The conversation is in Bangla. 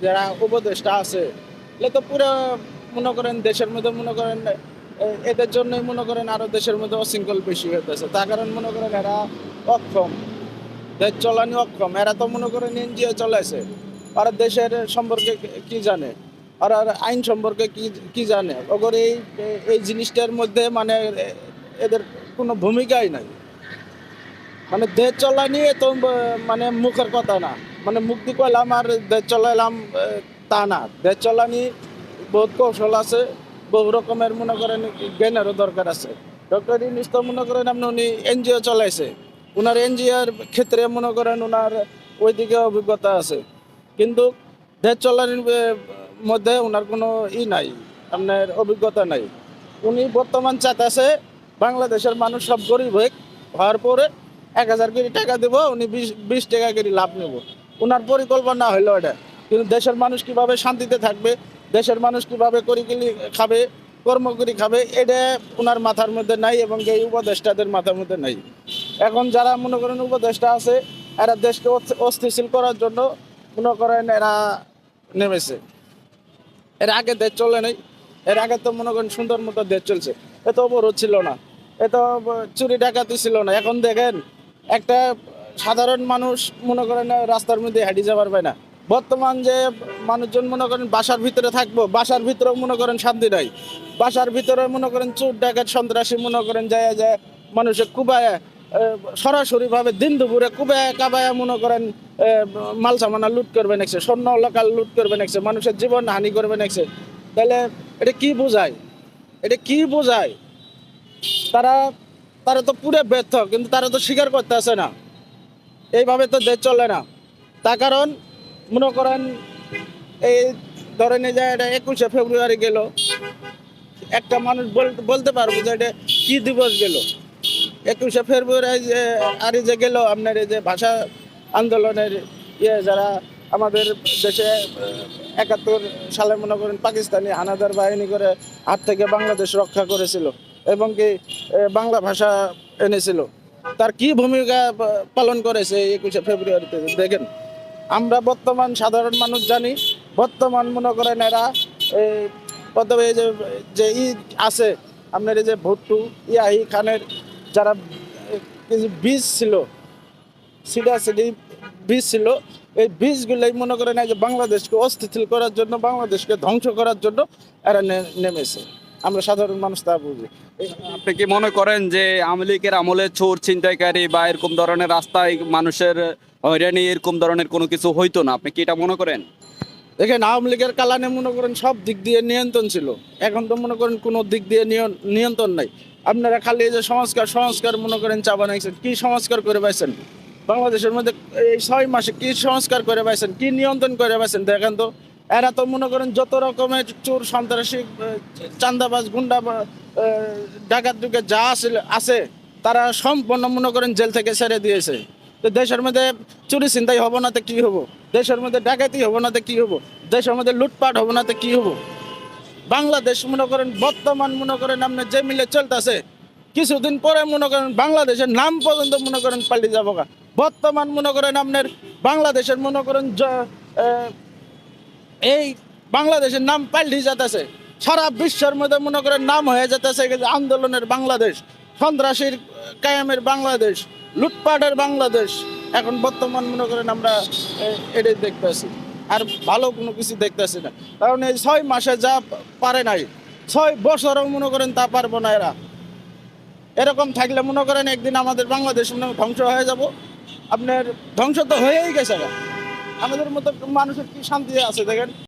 যারা উপদেষ্টা আছে এগুলো তো পুরো মনে করেন দেশের মধ্যে মনে করেন এদের জন্যই মনে করেন আরো দেশের মধ্যে অশৃঙ্খল বেশি হইতেছে তার কারণ মনে করেন এরা অক্ষম, দেশ চলানি অক্ষম। এরা তো মনে করেন এনজিও চলেছে, আর দেশের সম্পর্কে কি জানে, আর আর আইন সম্পর্কে কি কি জানে, ওগর এই এই জিনিসটার মধ্যে মানে এদের কোনো ভূমিকাই নাই। মানে দেশ চলা নিয়ে তো মানে মুখের কথা না, মানে মুখ দিয়ে কইলাম আর দেশ চলাইলাম তা না। দেশ চলানি বহুত কৌশল আছে, বহু রকমের মনে করেন জ্ঞানেরও দরকার আছে। ডক্টর ইউনূস তো মনে করেন আপনি উনি এনজিও চলাইছে, ওনার এনজিওর ক্ষেত্রে মনে করেন ওনার ওইদিকে অভিজ্ঞতা আছে, কিন্তু দেশ চলানির মধ্যে ওনার কোনো নাই, আপনার অভিজ্ঞতা নাই। উনি বর্তমান চাইতেছে বাংলাদেশের মানুষ সব গরিব হওয়ার পরে 1,000 কোটি টাকা দেবো, উনি 20 টাকা করে লাভ নেব। ওনার পরিকল্পনা হইলো এটা, কিন্তু দেশের মানুষ কিভাবে শান্তিতে থাকবে, দেশের মানুষ কিভাবে করিগিলি খাবে, কর্ম করে খাবে, এটা ওনার মাথার মধ্যে নাই এবং এই উপদেষ্টাদের মাথার মধ্যে নাই। এখন যারা মনে করেন উপদেষ্টা আছে এরা দেশকে অস্থিতিশীল করার জন্য মনে করেন এরা নেমেছে। এর আগে দেশ চলে নাই, এর আগে তো মনে করেন সুন্দর মতো দেশ চলছে, এত অবরোধ ছিল না, এত চুরি ডাকাতি ছিল না। এখন দেখেন একটা সাধারণ মানুষ মনে করেন রাস্তার মধ্যে হাঁটি যাবার পায় না। বর্তমান যে মানুষজন মনে করেন বাসার ভিতরে থাকবো, বাসার ভিতরেও মনে করেন শান্তি নাই। বাসার ভিতরে মনে করেন চোর ডাকাত সন্ত্রাসী মনে করেন যায় যায় মানুষের কুবায় সরাসরি ভাবে দিন দুপুরে কুবায় কাবায় মনে করেন মাল সামানা লুট করবে নেছে, স্বর্ণ লোকাল লুট করবে নেছে, মানুষের জীবন হানি করবে নেছে। তাহলে এটা কি বোঝায়, এটা কি বোঝায়? তারা তারা তো পুরো ব্যর্থ, কিন্তু তারা তো স্বীকার করতে আসে না। এইভাবে তো দেশ চলে না। তার কারণ মনে করেন এই ধরেন এই যে এটা 21শে ফেব্রুয়ারি গেল, একটা মানুষ বলতে পারবো যে এটা কি দিবস গেল। 21শে ফেব্রুয়ারি যে আর এই যে গেল আপনার এই যে ভাষা আন্দোলনের যারা আমাদের দেশে 71 সালে মনে করেন পাকিস্তানি হানাদার বাহিনী করে হাত থেকে বাংলাদেশ রক্ষা করেছিল এবং কি বাংলা ভাষা এনেছিল, তার কি ভূমিকা পালন করেছে 21শে ফেব্রুয়ারিতে দেখেন। আমরা বর্তমান সাধারণ মানুষ জানি, বর্তমান মনে করেন এরা এই প্রথমে এই যে যে ই আছে আপনার এই যে ভুট্টু ইয়াহি খানের যারা বীজ ছিল, সিডি বীজ ছিল, এই বীজগুলোই মনে করেন যে বাংলাদেশকে অস্থিতিশীল করার জন্য, বাংলাদেশকে ধ্বংস করার জন্য এরা নেমেছে। আমরা সাধারণ মানুষ তা বুঝি। আপনি কি মনে করেন যে আওয়ামী লীগের আমলে চোর ছিনতাইকারী বা এরকম ধরনের রাস্তায় মানুষের হয়রানি এরকম ধরনের কোনো কিছু হইতো না? আপনি কি এটা মনে করেন? দেখেন আওয়ামী লীগের কালানে মনে করেন সব দিক দিয়ে নিয়ন্ত্রণ ছিল, এখন তো মনে করেন কোনো দিক দিয়ে নিয়ন্ত্রণ নাই। আপনারা খালি এই যে সংস্কার সংস্কার মনে করেন চা বানাইছেন, কি সংস্কার করে পাইছেন বাংলাদেশের মধ্যে? এই 6 মাসে কি সংস্কার করে পাইছেন, কি নিয়ন্ত্রণ করে পাইছেন দেখেন তো। এরা তো মনে করেন যত রকমের চোর সন্ত্রাসী চান্দাবাজ গুন্ডা ডাকাত ডুকে যা আছে তারা সম্পূর্ণ মনে করেন জেল থেকে ছেড়ে দিয়েছে। তো দেশের মধ্যে চুরি ছিনতাই হবো না তো কি হবো, দেশের মধ্যে ডাকাতি হবো না তো কি হবো, দেশের মধ্যে লুটপাট হবো না তো কি হবো। বাংলাদেশ মনে করেন বর্তমান মনে করেন আপনার যে মিলে চলতেছে, কিছুদিন পরে মনে করেন বাংলাদেশের নাম পর্যন্ত মনে করেন পাল্টে যাবো গা। বর্তমান মনে করেন আপনার বাংলাদেশের মনে করেন এই বাংলাদেশের নাম পাল্টে যেতেছে, সারা বিশ্বের মধ্যে মনে করেন নাম হয়ে যেতেছে আন্দোলনের বাংলাদেশ, সন্ত্রাসীর কায়ামের বাংলাদেশ, লুটপাটের বাংলাদেশ। এখন বর্তমান মনে করেন আমরা এটাই দেখতেছি, আর ভালো কোনো কিছু দেখতেছি না। কারণ এই 6 মাসে যা পারে নাই, 6 বছরও মনে করেন তা পারবো না এরা। এরকম থাকলে মনে করেন একদিন আমাদের বাংলাদেশ মনে ধ্বংস হয়ে যাব। আপনার ধ্বংস তো হয়েই গেছে, আমাদের মতো মানুষের কি শান্তি আছে দেখেন।